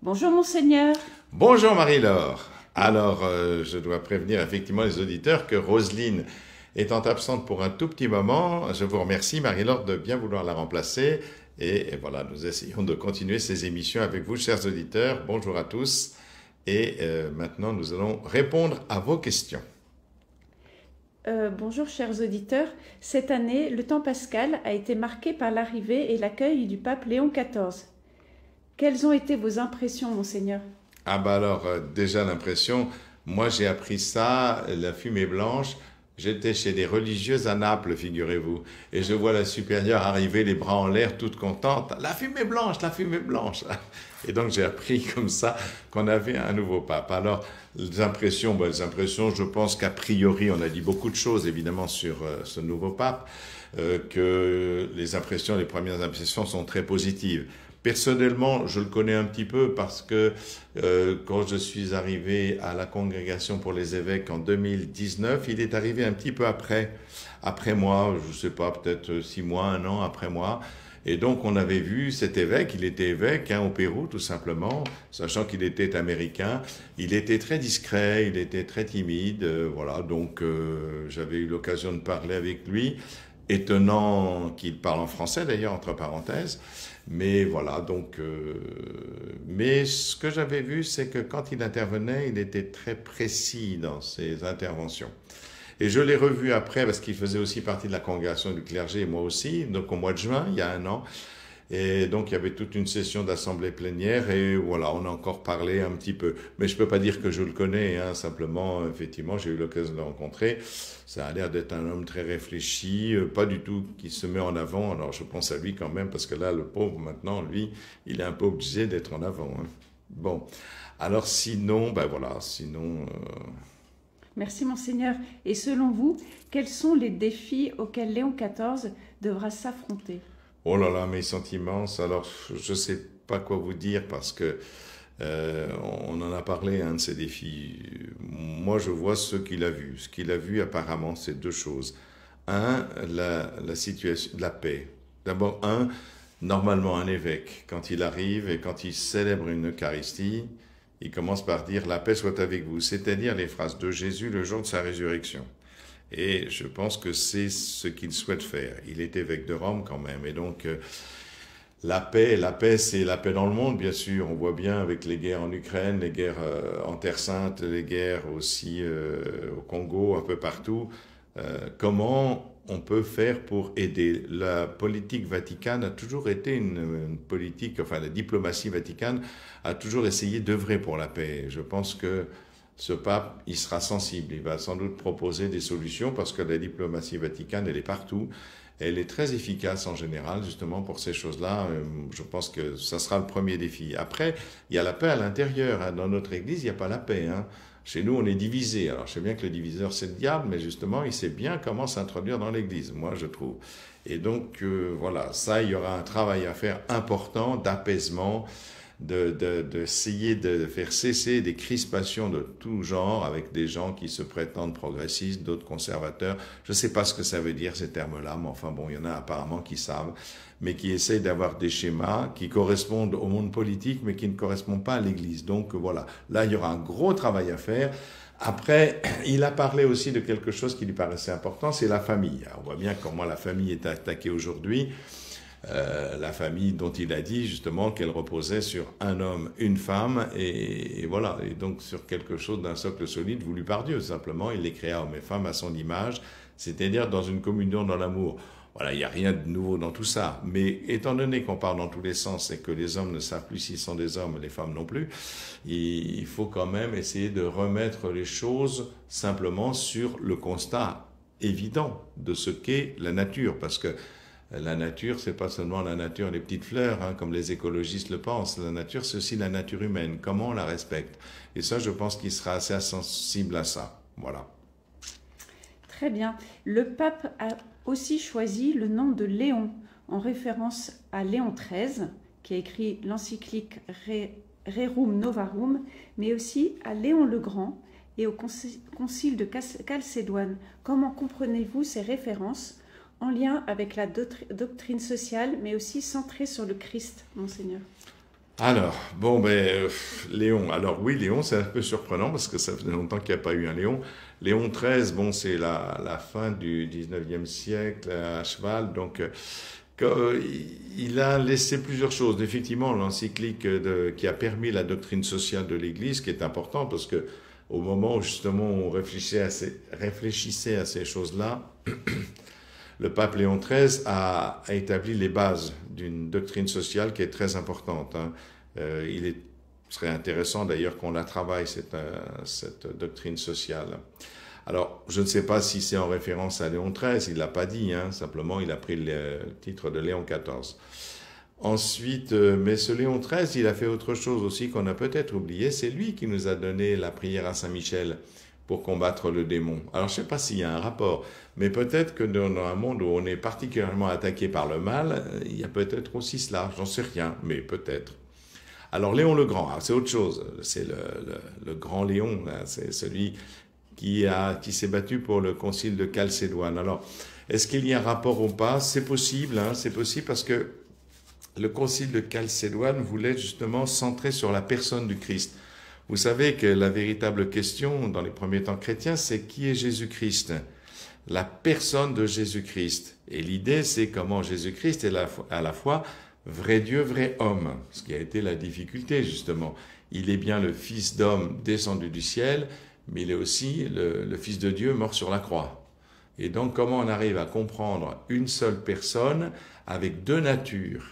Bonjour Monseigneur. Bonjour Marie-Laure. Alors, je dois prévenir effectivement les auditeurs que Roselyne étant absente pour un tout petit moment, je vous remercie Marie-Laure de bien vouloir la remplacer. Et voilà, nous essayons de continuer ces émissions avec vous, chers auditeurs. Bonjour à tous. Et maintenant, nous allons répondre à vos questions. Bonjour chers auditeurs. Cette année, le temps pascal a été marqué par l'arrivée et l'accueil du pape Léon XIV. Quelles ont été vos impressions, Monseigneur? Ah bah alors, déjà l'impression, moi j'ai appris ça, la fumée blanche. J'étais chez des religieuses à Naples, figurez-vous, et je vois la supérieure arriver, les bras en l'air, toute contente. La fumée blanche, la fumée blanche. Et donc j'ai appris comme ça qu'on avait un nouveau pape. Alors les impressions, je pense qu'a priori, on a dit beaucoup de choses évidemment sur ce nouveau pape, que les premières impressions sont très positives. Personnellement, je le connais un petit peu parce que quand je suis arrivé à la congrégation pour les évêques en 2019, il est arrivé un petit peu après moi, je ne sais pas, peut-être 6 mois, 1 an après moi. Et donc on avait vu cet évêque, il était évêque au Pérou tout simplement, sachant qu'il était américain. Il était très discret, il était très timide, voilà. Donc j'avais eu l'occasion de parler avec lui. Étonnant qu'il parle en français d'ailleurs, entre parenthèses. Mais voilà, donc... mais ce que j'avais vu, c'est que quand il intervenait, il était très précis dans ses interventions. Et je l'ai revu après, parce qu'il faisait aussi partie de la congrégation du clergé, et moi aussi, donc au mois de juin, il y a 1 an. Et donc il y avait toute une session d'assemblée plénière, et voilà, on a encore parlé un petit peu. Mais je ne peux pas dire que je le connais, hein, simplement, effectivement, j'ai eu l'occasion de le rencontrer. Ça a l'air d'être un homme très réfléchi, pas du tout qui se met en avant. Alors je pense à lui quand même, parce que là, le pauvre, maintenant, lui, il est un peu obligé d'être en avant. Hein. Bon, alors sinon, ben voilà, sinon... Merci Monseigneur. Et selon vous, quels sont les défis auxquels Léon XIV devra s'affronter? Oh là là, mes sentiments, alors je ne sais pas quoi vous dire parce que on en a parlé, un de ces défis. Moi, je vois ce qu'il a vu. Ce qu'il a vu, apparemment, c'est 2 choses. Un, la situation de la paix. D'abord, normalement, un évêque, quand il arrive et quand il célèbre une Eucharistie, il commence par dire « La paix soit avec vous », c'est-à-dire les phrases de Jésus le jour de sa résurrection. Et je pense que c'est ce qu'il souhaite faire. Il est évêque de Rome quand même. Et donc, la paix, c'est la paix dans le monde, bien sûr. On voit bien avec les guerres en Ukraine, les guerres en Terre Sainte, les guerres aussi au Congo, un peu partout. Comment on peut faire pour aider? La politique vaticane a toujours été une politique, enfin la diplomatie vaticane a toujours essayé d'œuvrer pour la paix. Je pense que ce pape, il sera sensible, il va sans doute proposer des solutions parce que la diplomatie vaticane, elle est partout. Elle est très efficace en général, justement, pour ces choses-là. Je pense que ça sera le premier défi. Après, il y a la paix à l'intérieur. Hein. Dans notre Église, il n'y a pas la paix. Hein. Chez nous, on est divisé. Alors, je sais bien que le diviseur, c'est le diable, mais justement, il sait bien comment s'introduire dans l'Église, moi, je trouve. Et donc, voilà, ça, il y aura un travail à faire important d'apaisement, d'essayer de faire cesser des crispations de tout genre avec des gens qui se prétendent progressistes, d'autres conservateurs. Je ne sais pas ce que ça veut dire ces termes-là, mais enfin bon, il y en a apparemment qui savent, mais qui essayent d'avoir des schémas qui correspondent au monde politique, mais qui ne correspondent pas à l'Église. Donc voilà, là il y aura un gros travail à faire. Après, il a parlé aussi de quelque chose qui lui paraissait important, c'est la famille. Alors, on voit bien comment la famille est attaquée aujourd'hui. La famille dont il a dit justement qu'elle reposait sur un homme, une femme, et voilà, et donc sur quelque chose d'un socle solide voulu par Dieu, simplement, il les créa hommes et femmes à son image, c'est-à-dire dans une communion dans l'amour. Voilà, il n'y a rien de nouveau dans tout ça, mais étant donné qu'on part dans tous les sens et que les hommes ne savent plus s'ils sont des hommes, les femmes non plus, il faut quand même essayer de remettre les choses simplement sur le constat évident de ce qu'est la nature, parce que la nature, c'est pas seulement la nature des petites fleurs, hein, comme les écologistes le pensent. La nature, c'est aussi la nature humaine. Comment on la respecte? Et ça, je pense qu'il sera assez sensible à ça. Voilà. Très bien. Le pape a aussi choisi le nom de Léon, en référence à Léon XIII, qui a écrit l'encyclique Rerum Novarum, mais aussi à Léon le Grand et au concile de Chalcédoine. Comment comprenez-vous ces références en lien avec la doctrine sociale, mais aussi centrée sur le Christ, Monseigneur? Alors, bon, ben, Léon. Alors oui, Léon, c'est un peu surprenant parce que ça faisait longtemps qu'il n'y a pas eu un Léon. Léon XIII, bon, c'est la fin du 19e siècle à cheval, donc il a laissé plusieurs choses. Effectivement, l'encyclique qui a permis la doctrine sociale de l'Église, qui est important parce que au moment où justement on réfléchissait à ces choses-là, le pape Léon XIII a établi les bases d'une doctrine sociale qui est très importante, hein. Serait intéressant d'ailleurs qu'on la travaille, cette doctrine sociale. Alors, je ne sais pas si c'est en référence à Léon XIII, il ne l'a pas dit, hein, simplement il a pris le titre de Léon XIV. Ensuite, mais ce Léon XIII, il a fait autre chose aussi qu'on a peut-être oublié, c'est lui qui nous a donné la prière à Saint-Michel pour combattre le démon. Alors, je ne sais pas s'il y a un rapport, mais peut-être que dans un monde où on est particulièrement attaqué par le mal, il y a peut-être aussi cela, j'en sais rien, mais peut-être. Alors, Léon le Grand, c'est autre chose, c'est le grand Léon, c'est celui qui s'est battu pour le concile de Chalcédoine. Alors, est-ce qu'il y a un rapport ou pas? C'est possible, hein, c'est possible parce que le concile de Chalcédoine voulait justement centrer sur la personne du Christ. Vous savez que la véritable question dans les premiers temps chrétiens, c'est qui est Jésus-Christ? La personne de Jésus-Christ. Et l'idée, c'est comment Jésus-Christ est à la fois vrai Dieu, vrai homme. Ce qui a été la difficulté, justement. Il est bien le Fils d'homme descendu du ciel, mais il est aussi le Fils de Dieu mort sur la croix. Et donc, comment on arrive à comprendre une seule personne avec deux natures?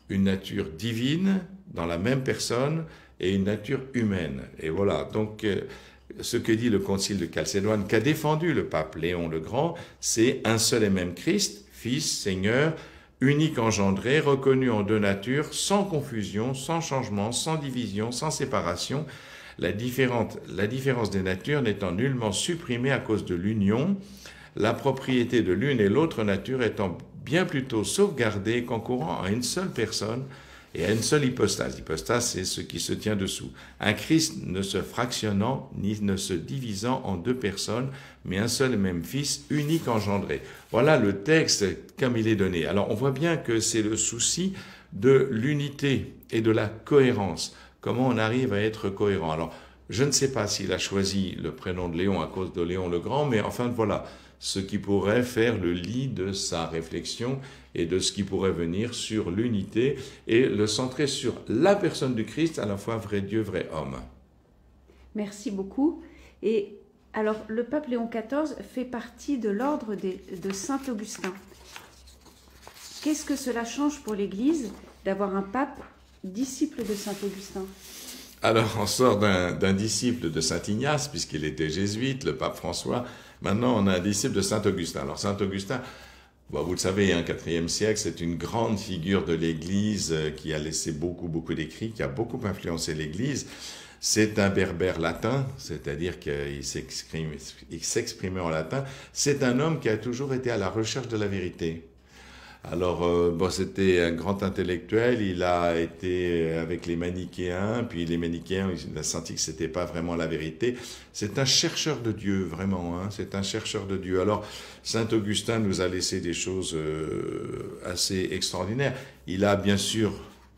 Une nature divine dans la même personne et une nature humaine. Et voilà, donc ce que dit le concile de Chalcédoine, qu'a défendu le pape Léon le Grand, c'est un seul et même Christ, Fils, Seigneur, unique engendré, reconnu en deux natures, sans confusion, sans changement, sans division, sans séparation, la différence des natures n'étant nullement supprimée à cause de l'union, la propriété de l'une et l'autre nature étant bien plutôt sauvegardée concourant à une seule personne et à une seule hypostase. Hypostase, c'est ce qui se tient dessous. Un Christ ne se fractionnant ni ne se divisant en deux personnes, mais un seul et même Fils, unique engendré. Voilà le texte comme il est donné. Alors on voit bien que c'est le souci de l'unité et de la cohérence. Comment on arrive à être cohérent? Alors, je ne sais pas s'il a choisi le prénom de Léon à cause de Léon le Grand, mais enfin voilà, ce qui pourrait faire le lit de sa réflexion et de ce qui pourrait venir sur l'unité et le centrer sur la personne du Christ, à la fois vrai Dieu, vrai homme. Merci beaucoup. Et alors, le pape Léon XIV fait partie de l'ordre de Saint-Augustin. Qu'est-ce que cela change pour l'Église d'avoir un pape disciple de Saint-Augustin? Alors, on sort d'un disciple de Saint-Ignace, puisqu'il était jésuite, le pape François. Maintenant, on a un disciple de Saint-Augustin. Alors, Saint-Augustin, bon, vous le savez, hein, 4e siècle, c'est une grande figure de l'Église qui a laissé beaucoup d'écrits, qui a beaucoup influencé l'Église. C'est un berbère latin, c'est-à-dire qu'il s'exprimait en latin. C'est un homme qui a toujours été à la recherche de la vérité. Alors, bon, c'était un grand intellectuel, il a été avec les manichéens, puis les manichéens, il a senti que c'était pas vraiment la vérité. C'est un chercheur de Dieu, vraiment, hein, c'est un chercheur de Dieu. Alors, Saint Augustin nous a laissé des choses assez extraordinaires. Il a bien sûr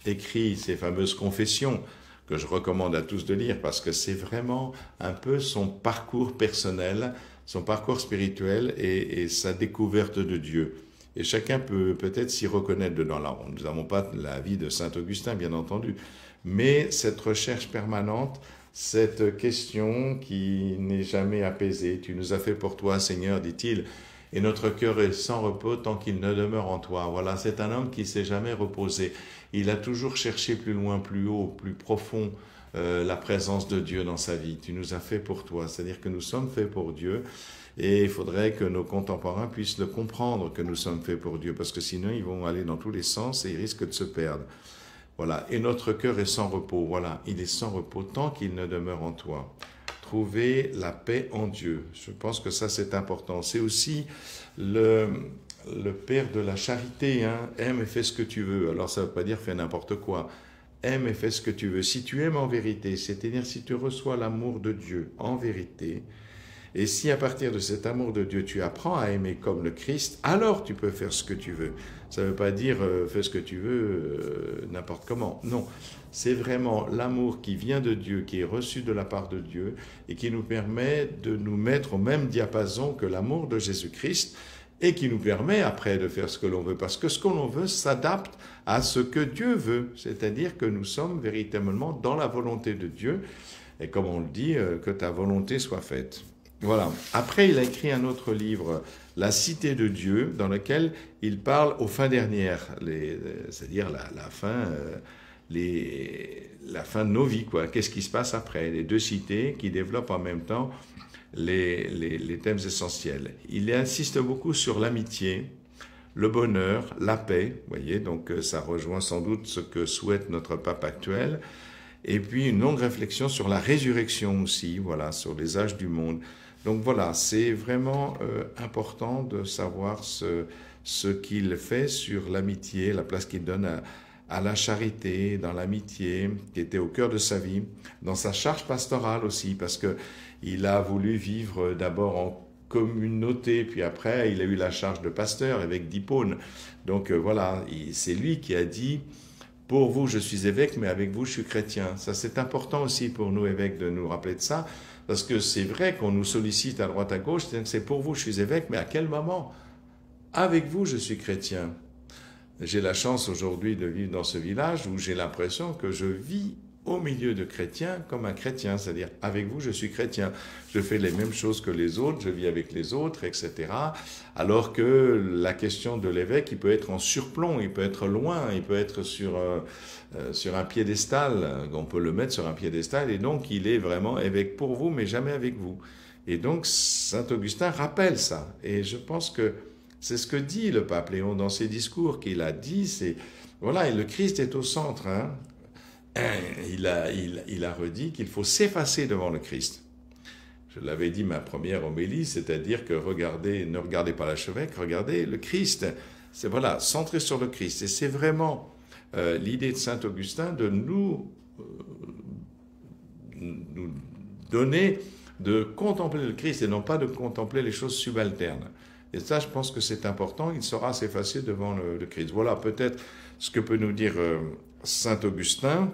écrit ces fameuses confessions, que je recommande à tous de lire, parce que c'est vraiment un peu son parcours personnel, son parcours spirituel et sa découverte de Dieu. Et chacun peut peut-être s'y reconnaître dedans. Là, nous n'avons pas la vie de Saint Augustin, bien entendu, mais cette recherche permanente, cette question qui n'est jamais apaisée. Tu nous as fait pour toi, Seigneur, dit-il, et notre cœur est sans repos tant qu'il ne demeure en toi. Voilà, c'est un homme qui ne s'est jamais reposé. Il a toujours cherché plus loin, plus haut, plus profond la présence de Dieu dans sa vie. Tu nous as fait pour toi, c'est-à-dire que nous sommes faits pour Dieu. Et il faudrait que nos contemporains puissent le comprendre que nous sommes faits pour Dieu, parce que sinon ils vont aller dans tous les sens et ils risquent de se perdre. Voilà. Et notre cœur est sans repos. Voilà. Il est sans repos tant qu'il ne demeure en toi. Trouver la paix en Dieu. Je pense que ça c'est important. C'est aussi le père de la charité. Hein. Aime et fais ce que tu veux. Alors ça ne veut pas dire fais n'importe quoi. Aime et fais ce que tu veux. Si tu aimes en vérité, c'est-à-dire si tu reçois l'amour de Dieu en vérité, Et si à partir de cet amour de Dieu, tu apprends à aimer comme le Christ, alors tu peux faire ce que tu veux. Ça ne veut pas dire fais ce que tu veux n'importe comment. Non, c'est vraiment l'amour qui vient de Dieu, qui est reçu de la part de Dieu et qui nous permet de nous mettre au même diapason que l'amour de Jésus-Christ et qui nous permet après de faire ce que l'on veut. Parce que ce que l'on veut s'adapte à ce que Dieu veut. C'est-à-dire que nous sommes véritablement dans la volonté de Dieu. Et comme on le dit, que ta volonté soit faite. Voilà. Après, il a écrit un autre livre, La Cité de Dieu, dans lequel il parle aux fins dernières, c'est-à-dire la fin de nos vies, quoi. Qu'est-ce qui se passe après? Les deux cités qui développent en même temps les thèmes essentiels. Il insiste beaucoup sur l'amitié, le bonheur, la paix, vous voyez, donc ça rejoint sans doute ce que souhaite notre pape actuel. Et puis une longue réflexion sur la résurrection aussi, voilà, sur les âges du monde. Donc voilà, c'est vraiment important de savoir ce qu'il fait sur l'amitié, la place qu'il donne à la charité, dans l'amitié, qui était au cœur de sa vie, dans sa charge pastorale aussi, parce qu'il a voulu vivre d'abord en communauté, puis après il a eu la charge de pasteur avec d'Hippone. Donc voilà, c'est lui qui a dit « Pour vous, je suis évêque, mais avec vous, je suis chrétien ». Ça, c'est important aussi pour nous, évêques, de nous rappeler de ça, parce que c'est vrai qu'on nous sollicite à droite à gauche, c'est « Pour vous, je suis évêque, mais à quel moment? Avec vous, je suis chrétien ». J'ai la chance aujourd'hui de vivre dans ce village où j'ai l'impression que je vis au milieu de chrétiens comme un chrétien, c'est-à-dire avec vous je suis chrétien, je fais les mêmes choses que les autres, je vis avec les autres, etc. Alors que la question de l'évêque, il peut être en surplomb, il peut être loin, il peut être sur un piédestal, on peut le mettre sur un piédestal, et donc il est vraiment évêque pour vous, mais jamais avec vous. Et donc saint Augustin rappelle ça, et je pense que c'est ce que dit le pape Léon dans ses discours qu'il a dit, c'est voilà, et le Christ est au centre, hein. Il a redit qu'il faut s'effacer devant le Christ. Je l'avais dit ma première homélie, c'est-à-dire que ne regardez pas l'archevêque, regardez le Christ. C'est voilà, centré sur le Christ. Et c'est vraiment l'idée de saint Augustin de nous donner de contempler le Christ et non pas de contempler les choses subalternes. Et ça, je pense que c'est important, il saura s'effacer devant le Christ. Voilà peut-être ce que peut nous dire saint Augustin.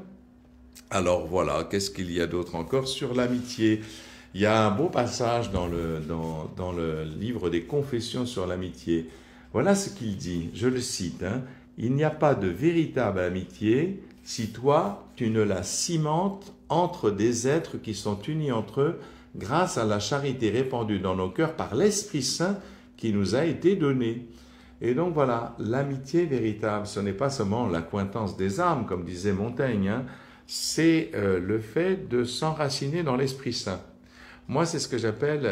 Alors voilà, qu'est-ce qu'il y a d'autre encore sur l'amitié? Il y a un beau passage dans le livre des Confessions sur l'amitié. Voilà ce qu'il dit, je le cite, hein, « Il n'y a pas de véritable amitié si toi, tu ne la cimentes entre des êtres qui sont unis entre eux grâce à la charité répandue dans nos cœurs par l'Esprit Saint qui nous a été donné. » Et donc voilà, l'amitié véritable, ce n'est pas seulement l'accointance des âmes, comme disait Montaigne, hein, c'est le fait de s'enraciner dans l'Esprit Saint. Moi, c'est ce que j'appelle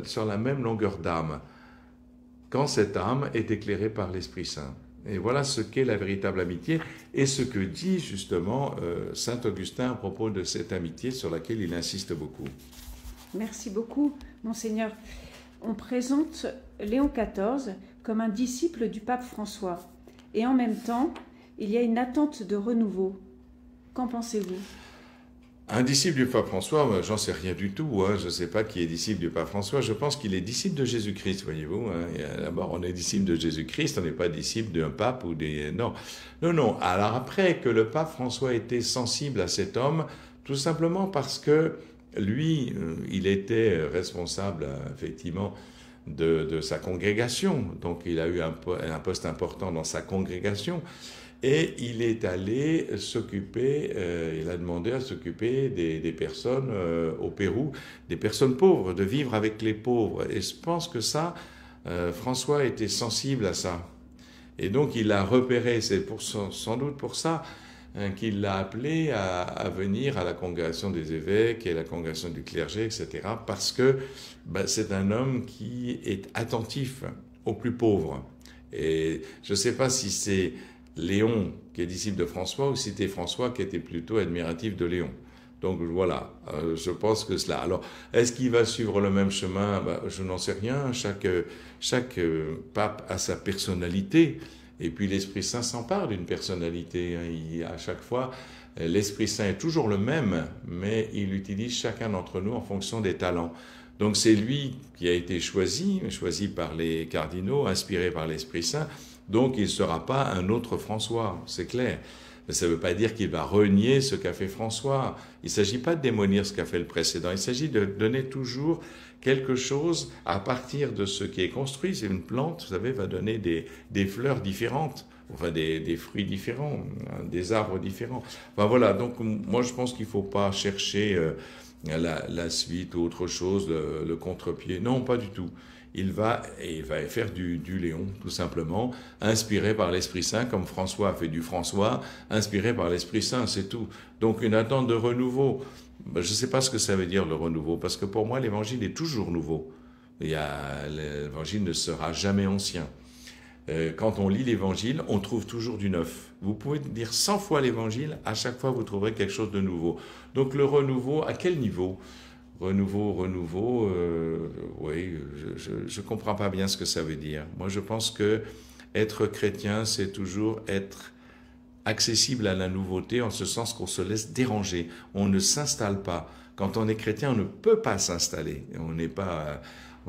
sur la même longueur d'âme, quand cette âme est éclairée par l'Esprit Saint. Et voilà ce qu'est la véritable amitié et ce que dit justement saint Augustin à propos de cette amitié sur laquelle il insiste beaucoup. Merci beaucoup, Monseigneur. On présente Léon XIV comme un disciple du pape François. Et en même temps, il y a une attente de renouveau. Qu'en pensez-vous? Un disciple du pape François, j'en sais rien du tout. Hein. Je ne sais pas qui est disciple du pape François. Je pense qu'il est disciple de Jésus-Christ, voyez-vous. Hein. D'abord, on est disciple de Jésus-Christ, on n'est pas disciple d'un pape ou des... Non. Non, non. Alors après, que le pape François était sensible à cet homme, tout simplement parce que lui, il était responsable, effectivement, de sa congrégation. Donc, il a eu un poste important dans sa congrégation. Et il est allé s'occuper, il a demandé à s'occuper des personnes au Pérou, des personnes pauvres, de vivre avec les pauvres. Et je pense que ça, François était sensible à ça. Et donc il a repéré, c'est sans doute pour ça qu'il l'a appelé à venir à la congrégation des évêques et à la congrégation du clergé, etc. Parce que c'est un homme qui est attentif aux plus pauvres. Et je ne sais pas si c'est Léon, qui est disciple de François, ou si c'était François qui était plutôt admiratif de Léon. Donc voilà, je pense que cela. Alors, est-ce qu'il va suivre le même chemin? Je n'en sais rien. Chaque pape a sa personnalité, et puis l'Esprit Saint s'empare d'une personnalité. À chaque fois, l'Esprit Saint est toujours le même, mais il utilise chacun d'entre nous en fonction des talents. Donc c'est lui qui a été choisi par les cardinaux, inspiré par l'Esprit Saint. Donc il ne sera pas un autre François, c'est clair. Mais ça ne veut pas dire qu'il va renier ce qu'a fait François. Il ne s'agit pas de démolir ce qu'a fait le précédent. Il s'agit de donner toujours quelque chose à partir de ce qui est construit. C'est une plante, vous savez, va donner des fleurs différentes, enfin des fruits différents, des arbres différents. Enfin voilà, donc moi je pense qu'il ne faut pas chercher la suite ou autre chose, le contre-pied. Non, pas du tout. Il va faire du Léon, tout simplement, inspiré par l'Esprit Saint, comme François a fait du François, inspiré par l'Esprit Saint, c'est tout. Donc une attente de renouveau. Je ne sais pas ce que ça veut dire le renouveau, parce que pour moi l'Évangile est toujours nouveau. L'Évangile ne sera jamais ancien. Quand on lit l'Évangile, on trouve toujours du neuf. Vous pouvez lire 100 fois l'Évangile, à chaque fois vous trouverez quelque chose de nouveau. Donc le renouveau, à quel niveau ? Renouveau, oui, je comprends pas bien ce que ça veut dire. Moi, je pense que être chrétien, c'est toujours être accessible à la nouveauté, en ce sens qu'on se laisse déranger. On ne s'installe pas. Quand on est chrétien, on ne peut pas s'installer. On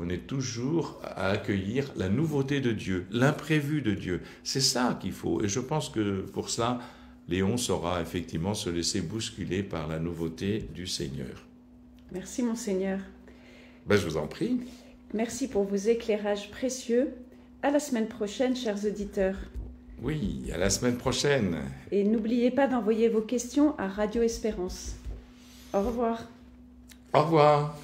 est toujours à accueillir la nouveauté de Dieu, l'imprévu de Dieu. C'est ça qu'il faut. Et je pense que pour cela, Léon saura effectivement se laisser bousculer par la nouveauté du Seigneur. Merci, Monseigneur. Je vous en prie. Merci pour vos éclairages précieux. À la semaine prochaine, chers auditeurs. Oui, à la semaine prochaine. Et n'oubliez pas d'envoyer vos questions à Radio Espérance. Au revoir. Au revoir.